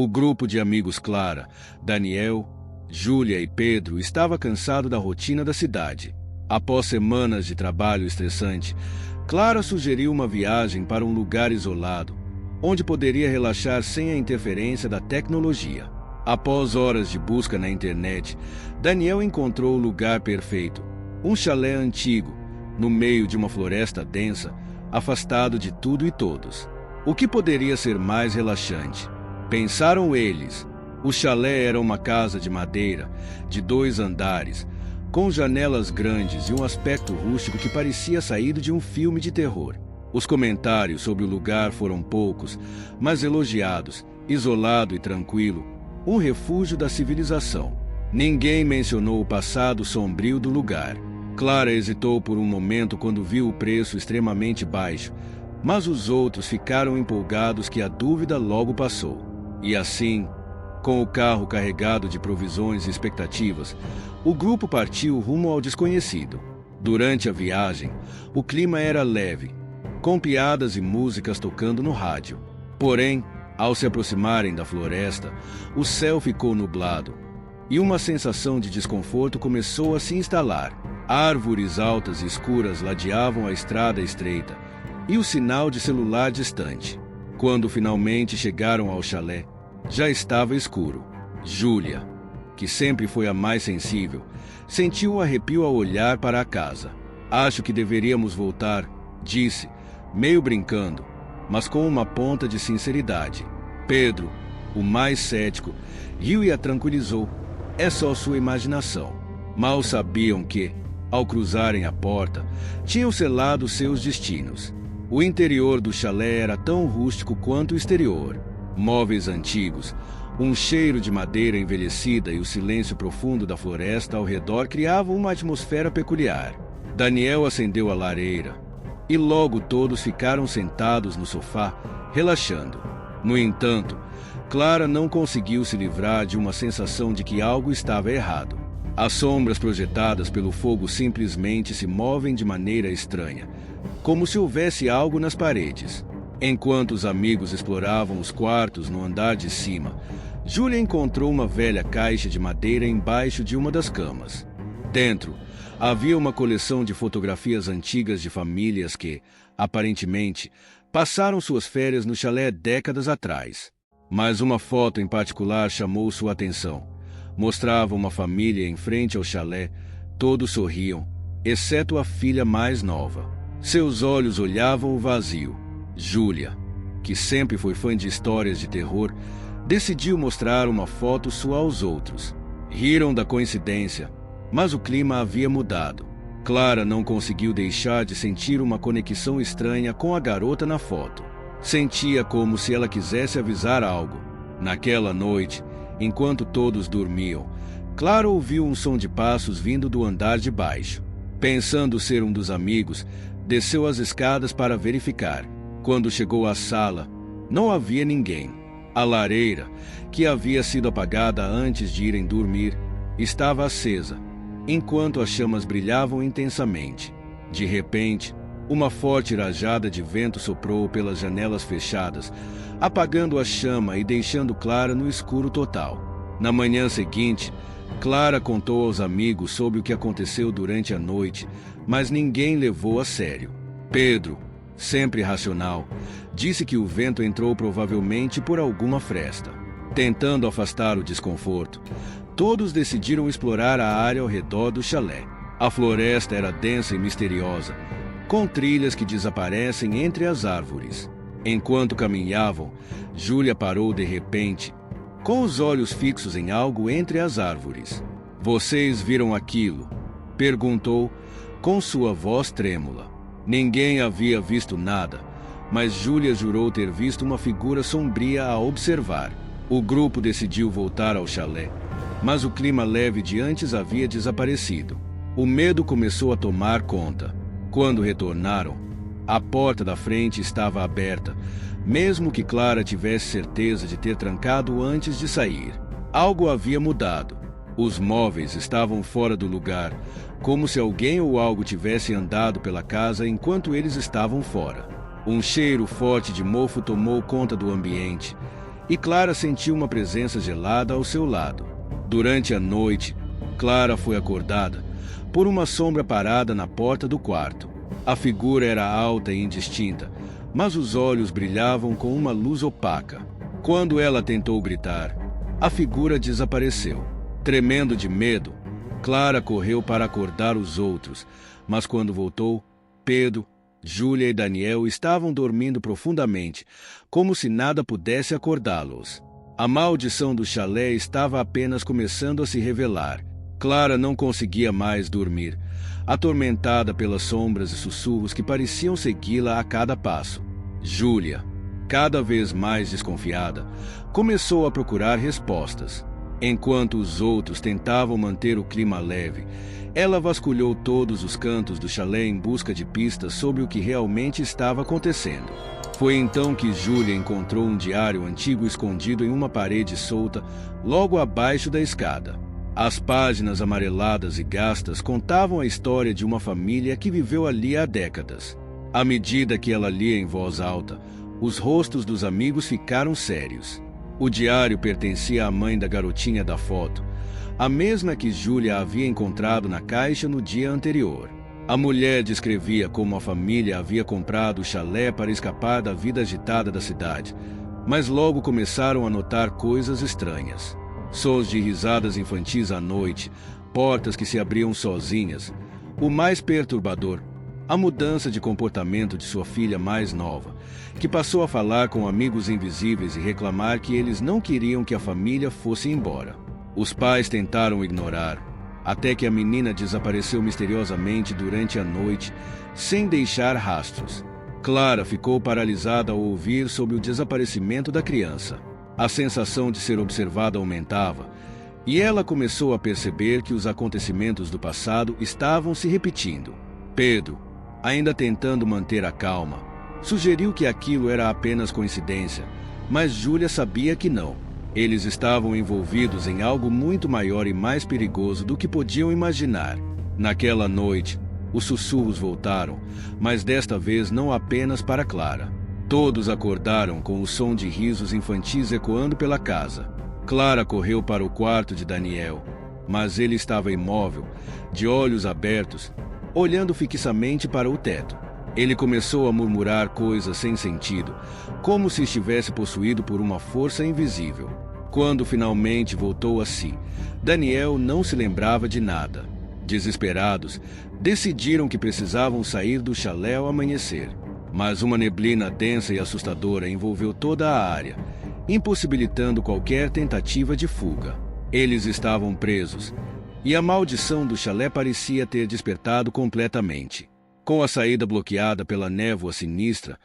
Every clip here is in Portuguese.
O grupo de amigos Clara, Daniel, Júlia e Pedro estava cansado da rotina da cidade. Após semanas de trabalho estressante, Clara sugeriu uma viagem para um lugar isolado, onde poderia relaxar sem a interferência da tecnologia. Após horas de busca na internet, Daniel encontrou o lugar perfeito, um chalé antigo, no meio de uma floresta densa, afastado de tudo e todos. O que poderia ser mais relaxante? Pensaram eles. O chalé era uma casa de madeira, de 2 andares, com janelas grandes e um aspecto rústico que parecia saído de um filme de terror. Os comentários sobre o lugar foram poucos, mas elogiados, isolado e tranquilo, um refúgio da civilização. Ninguém mencionou o passado sombrio do lugar. Clara hesitou por um momento quando viu o preço extremamente baixo, mas os outros ficaram empolgados que a dúvida logo passou. E assim, com o carro carregado de provisões e expectativas, o grupo partiu rumo ao desconhecido. Durante a viagem, o clima era leve, com piadas e músicas tocando no rádio. Porém, ao se aproximarem da floresta, o céu ficou nublado e uma sensação de desconforto começou a se instalar. Árvores altas e escuras ladeavam a estrada estreita e o sinal de celular distante. Quando finalmente chegaram ao chalé, já estava escuro. Júlia, que sempre foi a mais sensível, sentiu um arrepio ao olhar para a casa. "Acho que deveríamos voltar", disse, meio brincando, mas com uma ponta de sinceridade. Pedro, o mais cético, riu e a tranquilizou. "É só sua imaginação." Mal sabiam que, ao cruzarem a porta, tinham selado seus destinos. O interior do chalé era tão rústico quanto o exterior. Móveis antigos, um cheiro de madeira envelhecida e o silêncio profundo da floresta ao redor criavam uma atmosfera peculiar. Daniel acendeu a lareira e logo todos ficaram sentados no sofá, relaxando. No entanto, Clara não conseguiu se livrar de uma sensação de que algo estava errado. As sombras projetadas pelo fogo simplesmente se movem de maneira estranha, como se houvesse algo nas paredes. Enquanto os amigos exploravam os quartos no andar de cima, Júlia encontrou uma velha caixa de madeira embaixo de uma das camas. Dentro, havia uma coleção de fotografias antigas de famílias que, aparentemente, passaram suas férias no chalé décadas atrás. Mas uma foto em particular chamou sua atenção. Mostrava uma família em frente ao chalé, todos sorriam, exceto a filha mais nova. Seus olhos olhavam o vazio. Júlia, que sempre foi fã de histórias de terror, decidiu mostrar uma foto sua aos outros. Riram da coincidência, mas o clima havia mudado. Clara não conseguiu deixar de sentir uma conexão estranha com a garota na foto. Sentia como se ela quisesse avisar algo. Naquela noite, enquanto todos dormiam, Clara ouviu um som de passos vindo do andar de baixo. Pensando ser um dos amigos, desceu as escadas para verificar. Quando chegou à sala, não havia ninguém. A lareira, que havia sido apagada antes de irem dormir, estava acesa, enquanto as chamas brilhavam intensamente. De repente, uma forte rajada de vento soprou pelas janelas fechadas, apagando a chama e deixando Clara no escuro total. Na manhã seguinte, Clara contou aos amigos sobre o que aconteceu durante a noite, mas ninguém levou a sério. Pedro, sempre racional, disse que o vento entrou provavelmente por alguma fresta. Tentando afastar o desconforto, todos decidiram explorar a área ao redor do chalé. A floresta era densa e misteriosa, com trilhas que desaparecem entre as árvores. Enquanto caminhavam, Júlia parou de repente, com os olhos fixos em algo entre as árvores. "Vocês viram aquilo?" perguntou, com sua voz trêmula. Ninguém havia visto nada, mas Júlia jurou ter visto uma figura sombria a observar. O grupo decidiu voltar ao chalé, mas o clima leve de antes havia desaparecido. O medo começou a tomar conta. Quando retornaram, a porta da frente estava aberta, mesmo que Clara tivesse certeza de ter trancado antes de sair. Algo havia mudado. Os móveis estavam fora do lugar, como se alguém ou algo tivesse andado pela casa enquanto eles estavam fora. Um cheiro forte de mofo tomou conta do ambiente, e Clara sentiu uma presença gelada ao seu lado. Durante a noite, Clara foi acordada por uma sombra parada na porta do quarto. A figura era alta e indistinta, mas os olhos brilhavam com uma luz opaca. Quando ela tentou gritar, a figura desapareceu. Tremendo de medo, Clara correu para acordar os outros, mas quando voltou, Pedro, Júlia e Daniel estavam dormindo profundamente, como se nada pudesse acordá-los. A maldição do chalé estava apenas começando a se revelar. Clara não conseguia mais dormir, atormentada pelas sombras e sussurros que pareciam segui-la a cada passo. Júlia, cada vez mais desconfiada, começou a procurar respostas. Enquanto os outros tentavam manter o clima leve, ela vasculhou todos os cantos do chalé em busca de pistas sobre o que realmente estava acontecendo. Foi então que Júlia encontrou um diário antigo escondido em uma parede solta, logo abaixo da escada. As páginas amareladas e gastas contavam a história de uma família que viveu ali há décadas. À medida que ela lia em voz alta, os rostos dos amigos ficaram sérios. O diário pertencia à mãe da garotinha da foto, a mesma que Júlia havia encontrado na caixa no dia anterior. A mulher descrevia como a família havia comprado o chalé para escapar da vida agitada da cidade, mas logo começaram a notar coisas estranhas. Sons de risadas infantis à noite, portas que se abriam sozinhas. O mais perturbador, a mudança de comportamento de sua filha mais nova, que passou a falar com amigos invisíveis e reclamar que eles não queriam que a família fosse embora. Os pais tentaram ignorar, até que a menina desapareceu misteriosamente durante a noite, sem deixar rastros. Clara ficou paralisada ao ouvir sobre o desaparecimento da criança. A sensação de ser observada aumentava, e ela começou a perceber que os acontecimentos do passado estavam se repetindo. Pedro, ainda tentando manter a calma, sugeriu que aquilo era apenas coincidência, mas Júlia sabia que não. Eles estavam envolvidos em algo muito maior e mais perigoso do que podiam imaginar. Naquela noite, os sussurros voltaram, mas desta vez não apenas para Clara. Todos acordaram com o som de risos infantis ecoando pela casa. Clara correu para o quarto de Daniel, mas ele estava imóvel, de olhos abertos, olhando fixamente para o teto. Ele começou a murmurar coisas sem sentido, como se estivesse possuído por uma força invisível. Quando finalmente voltou a si, Daniel não se lembrava de nada. Desesperados, decidiram que precisavam sair do chalé ao amanhecer. Mas uma neblina densa e assustadora envolveu toda a área, impossibilitando qualquer tentativa de fuga. Eles estavam presos, e a maldição do chalé parecia ter despertado completamente. Com a saída bloqueada pela névoa sinistra,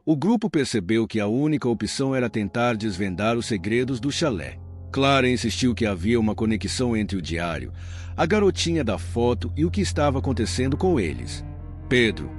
o grupo percebeu que a única opção era tentar desvendar os segredos do chalé. Clara insistiu que havia uma conexão entre o diário, a garotinha da foto e o que estava acontecendo com eles. Pedro,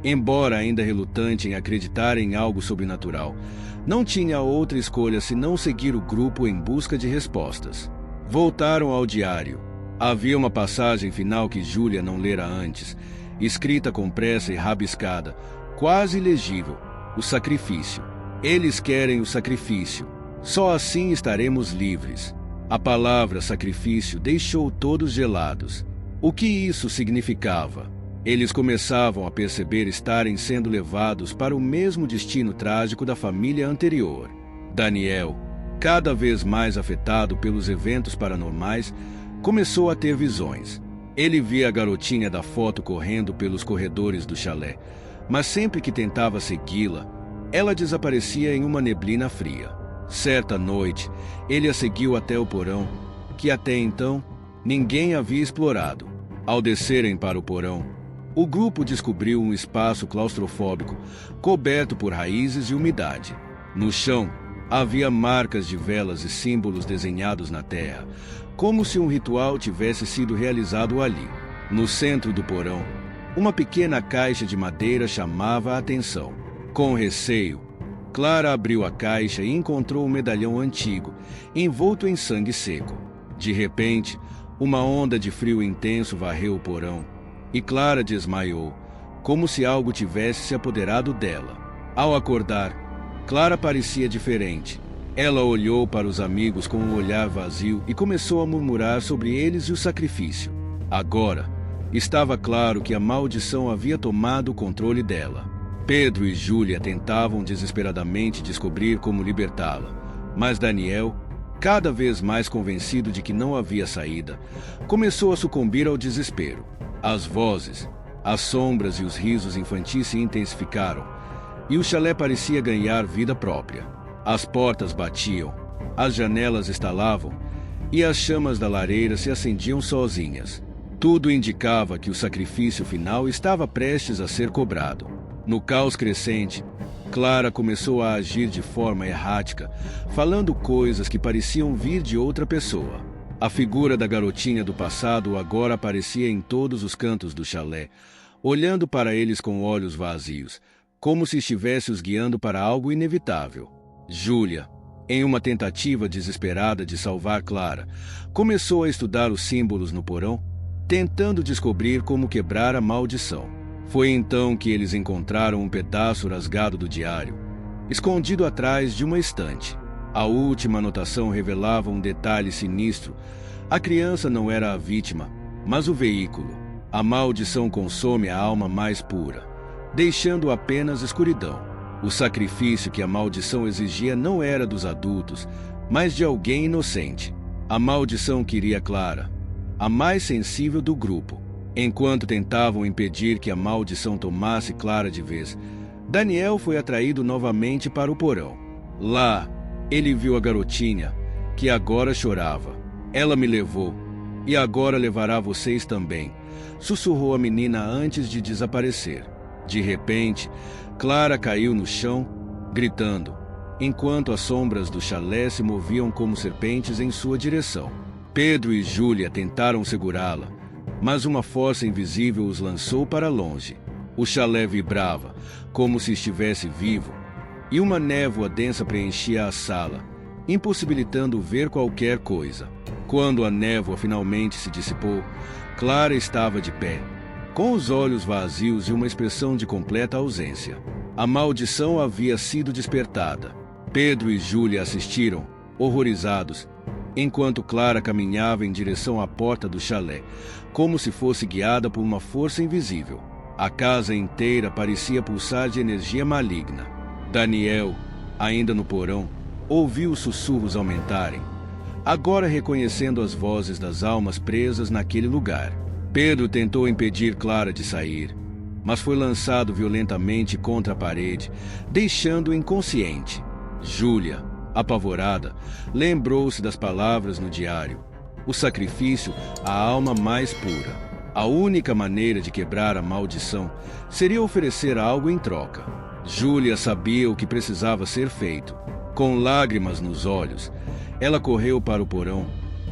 embora ainda relutante em acreditar em algo sobrenatural, não tinha outra escolha senão seguir o grupo em busca de respostas. Voltaram ao diário. Havia uma passagem final que Júlia não lera antes, escrita com pressa e rabiscada, quase ilegível: o sacrifício. Eles querem o sacrifício. Só assim estaremos livres. A palavra sacrifício deixou todos gelados. O que isso significava? Eles começavam a perceber estarem sendo levados para o mesmo destino trágico da família anterior. Daniel, cada vez mais afetado pelos eventos paranormais, começou a ter visões. Ele via a garotinha da foto correndo pelos corredores do chalé, mas sempre que tentava segui-la, ela desaparecia em uma neblina fria. Certa noite, ele a seguiu até o porão, que até então ninguém havia explorado. Ao descerem para o porão, o grupo descobriu um espaço claustrofóbico, coberto por raízes e umidade. No chão, havia marcas de velas e símbolos desenhados na terra, como se um ritual tivesse sido realizado ali. No centro do porão, uma pequena caixa de madeira chamava a atenção. Com receio, Clara abriu a caixa e encontrou um medalhão antigo, envolto em sangue seco. De repente, uma onda de frio intenso varreu o porão, e Clara desmaiou, como se algo tivesse se apoderado dela. Ao acordar, Clara parecia diferente. Ela olhou para os amigos com um olhar vazio e começou a murmurar sobre eles e o sacrifício. Agora, estava claro que a maldição havia tomado o controle dela. Pedro e Júlia tentavam desesperadamente descobrir como libertá-la, mas Daniel, cada vez mais convencido de que não havia saída, começou a sucumbir ao desespero. As vozes, as sombras e os risos infantis se intensificaram, e o chalé parecia ganhar vida própria. As portas batiam, as janelas estalavam, e as chamas da lareira se acendiam sozinhas. Tudo indicava que o sacrifício final estava prestes a ser cobrado. No caos crescente, Clara começou a agir de forma errática, falando coisas que pareciam vir de outra pessoa. A figura da garotinha do passado agora aparecia em todos os cantos do chalé, olhando para eles com olhos vazios, como se estivesse os guiando para algo inevitável. Júlia, em uma tentativa desesperada de salvar Clara, começou a estudar os símbolos no porão, tentando descobrir como quebrar a maldição. Foi então que eles encontraram um pedaço rasgado do diário, escondido atrás de uma estante. A última anotação revelava um detalhe sinistro. A criança não era a vítima, mas o veículo. A maldição consome a alma mais pura, deixando apenas escuridão. O sacrifício que a maldição exigia não era dos adultos, mas de alguém inocente. A maldição queria Clara, a mais sensível do grupo. Enquanto tentavam impedir que a maldição tomasse Clara de vez, Daniel foi atraído novamente para o porão. Lá, ele viu a garotinha, que agora chorava. Ela me levou, e agora levará vocês também, sussurrou a menina antes de desaparecer. De repente, Clara caiu no chão, gritando, enquanto as sombras do chalé se moviam como serpentes em sua direção. Pedro e Júlia tentaram segurá-la, mas uma força invisível os lançou para longe. O chalé vibrava, como se estivesse vivo, e uma névoa densa preenchia a sala, impossibilitando ver qualquer coisa. Quando a névoa finalmente se dissipou, Clara estava de pé, com os olhos vazios e uma expressão de completa ausência. A maldição havia sido despertada. Pedro e Júlia assistiram, horrorizados, enquanto Clara caminhava em direção à porta do chalé, como se fosse guiada por uma força invisível. A casa inteira parecia pulsar de energia maligna. Daniel, ainda no porão, ouviu os sussurros aumentarem, agora reconhecendo as vozes das almas presas naquele lugar. Pedro tentou impedir Clara de sair, mas foi lançado violentamente contra a parede, deixando-o inconsciente. Júlia, apavorada, lembrou-se das palavras no diário. O sacrifício, a alma mais pura. A única maneira de quebrar a maldição seria oferecer algo em troca. Júlia sabia o que precisava ser feito. Com lágrimas nos olhos, ela correu para o porão,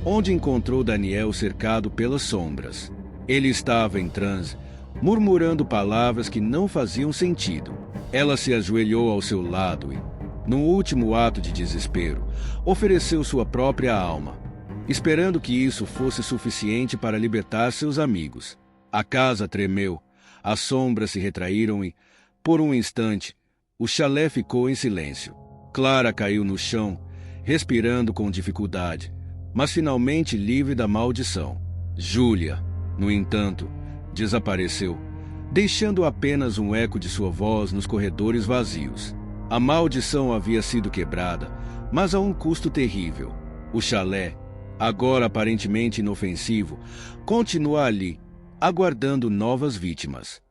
onde encontrou Daniel cercado pelas sombras. Ele estava em transe, murmurando palavras que não faziam sentido. Ela se ajoelhou ao seu lado e, num último ato de desespero, ofereceu sua própria alma, esperando que isso fosse suficiente para libertar seus amigos. A casa tremeu, as sombras se retraíram e, por um instante, o chalé ficou em silêncio. Clara caiu no chão, respirando com dificuldade, mas finalmente livre da maldição. Júlia, no entanto, desapareceu, deixando apenas um eco de sua voz nos corredores vazios. A maldição havia sido quebrada, mas a um custo terrível. O chalé, agora aparentemente inofensivo, continua ali, aguardando novas vítimas.